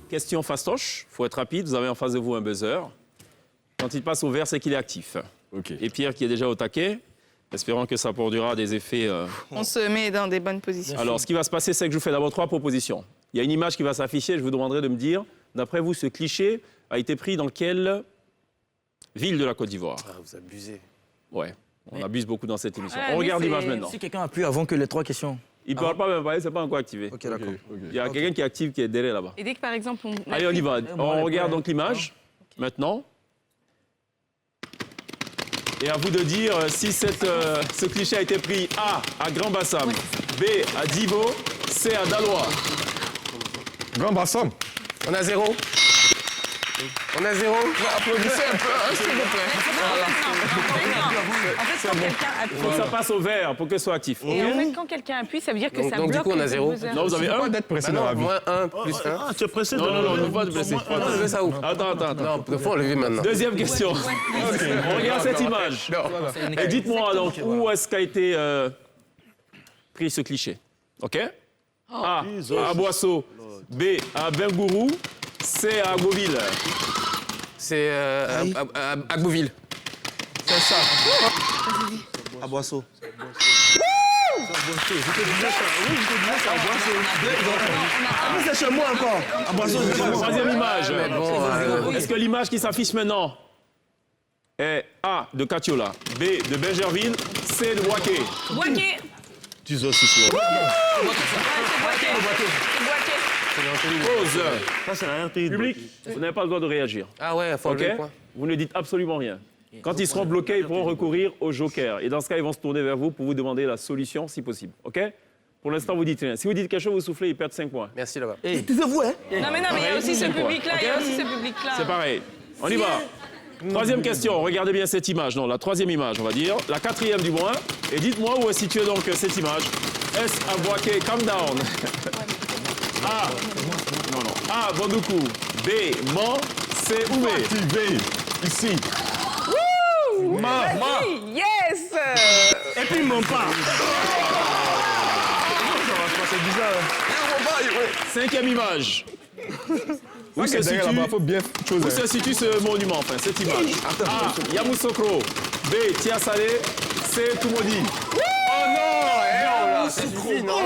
Question fastoche, il faut être rapide, vous avez en face de vous un buzzer. Quand il passe au vert, c'est qu'il est actif. Okay. Et Pierre qui est déjà au taquet, espérant que ça produira des effets... On se met dans des bonnes positions. Alors, ce qui va se passer, c'est que je vous fais d'abord 3 propositions. Il y a une image qui va s'afficher, je vous demanderai de me dire, d'après vous, ce cliché a été pris dans quelle ville de la Côte d'Ivoire? Ah, vous abusez. Ouais, on abuse beaucoup dans cette émission. Ah, On mais regarde c'est- l'image maintenant. Si quelqu'un a pu avant que les 3 questions. Il ne parle pas même pas, c'est pas encore activé. Ok, d'accord. Il y a quelqu'un qui est actif, qui est derrière là-bas. Et dès que, par exemple, on... Allez, on y va. On regarde donc l'image, Ok. maintenant. Et à vous de dire si ce cliché a été pris A, à Grand Bassam, B, à Divo, C, à Dalois. Grand Bassam. On a 0. On a 0. Applaudissez un peu, hein, s'il vous plaît. En fait, quand quelqu'un Il faut que appuie... ça passe au vert pour que ce soit actif. Et en fait, quand quelqu'un appuie, ça veut dire que ça Donc, du bloque coup, on a le 0. buzzer. Non, vous avez Pas un. d'être pressé Bah dans non, la vie. moins 1 plus 1. Ah, tu es pressé de... Non, on ne peut pas te blesser. Non, je veux ça où? Attends. Non, il faut enlever maintenant. Deuxième question. On regarde cette image. Et dites-moi donc, où est-ce qu'a été pris ce cliché? OK? A, à Boisseau. B, à Bengourou. C, à Agoville. C'est à Bouville. C'est ça. À Boisseau. Ah, mais c'est chez moi encore. À Boisseau, c'est chez moi. Troisième image. Mais bon, Est-ce que l'image qui s'affiche maintenant est A, de Catiola, B, de Bergerville, C, de Boaké? Boaké. Tu os aussi slow. C'est Boaké. Pause. Ça, c'est la RTI. Public, vous n'avez pas le droit de réagir. Ah ouais, faut OK? enlever le point. Vous ne dites absolument rien. Quand ils seront bloqués, ils pourront recourir au joker. Et dans ce cas, ils vont se tourner vers vous pour vous demander la solution, si possible. OK? Pour l'instant, vous dites rien. Si vous dites quelque chose, vous soufflez, ils perdent 5 points. Merci là-bas. Taisez-vous, hein. Non, mais il y a aussi ce public-là. Il y a Ok. aussi ce public-là. C'est pareil. On y va. Troisième question. Regardez bien cette image. Non, la troisième image, on va dire. La quatrième du moins. Et dites-moi où est située donc cette image. S à Boaké, calm down. A. Non. A, Bandoukou. B, Man. C, Oumé. Activé. Ici. Vas-y, yes. Et puis, ils m'ont pas. C'est bizarre. Cinquième image. Où se Derrière situe, là-bas, faut bien où chose. se situe ce monument, enfin, cette image? A, Yamoussoukro. B, Tia Salé. C, Toumoudi. Ça suffit, non?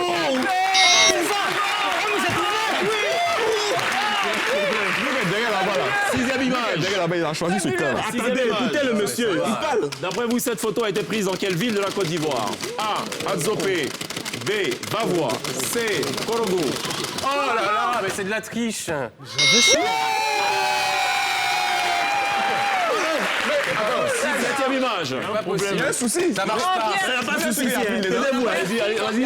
Derrière là-bas, là. Sixième image. Derrière là-bas, il a choisi ce cœur. Attendez, écoutez le monsieur. Il parle. D'après vous, cette photo a été prise dans quelle ville de la Côte d'Ivoire? A, Adzopé. B, Bavois. C, Korogo. Oh là là, mais c'est de la triche. Septième image. Pas possible. Il y a un souci. Ça marche pas. Il n'y a pas de souci. Vas-y, Taisez-vous, hein. Vas-y, allez, vas-y. Il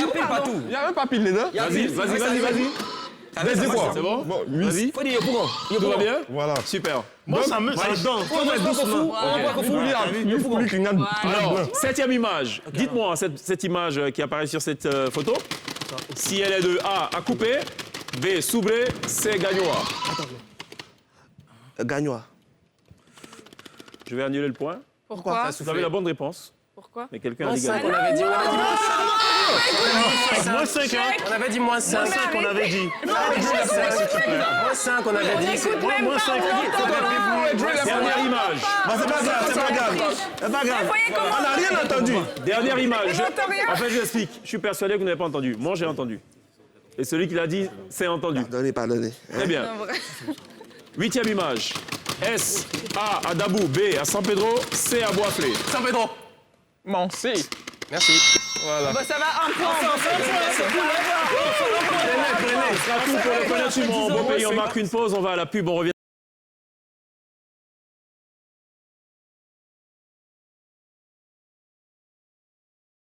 y a même pas pile dedans. Vas-y. Vas-y, quoi? C'est bon? Bon, 8. Vas-y. Tout va bien? Voilà. Super. Moi, ça me donne. Faut mettre doucement. Il faut qu'il y ait Alors, septième image. Dites-moi, cette image qui apparaît sur cette photo, si elle est de A, à couper, B, soublé, C, gagnois. Gagnois. Je vais annuler le point. Pourquoi? Vous avez la bonne réponse, Pourquoi? mais quelqu'un a dit On gagnois. avait dit Moins 5, hein. On avait dit moins 5. Moins 5, on avait dit. Moins 5, on avait dit. Moins 5. Dernière image. Bah, c'est pas grave, c'est pas grave. C'est pas grave. On n'a rien entendu. Dernière image. j'entends rien. En fait, je vous explique. Je suis persuadé que vous n'avez pas entendu. Moi, j'ai entendu. Et celui qui l'a dit, c'est entendu. Pardonnez. Très bien. Huitième image. S, A, à Dabou. B, à San Pedro. C, à Boisflé. San Pedro. Mon C. Merci. Bah, ça va un point. C'est tout pour le Connaître. Bon pays, on marque une pause, on va à la pub, on revient.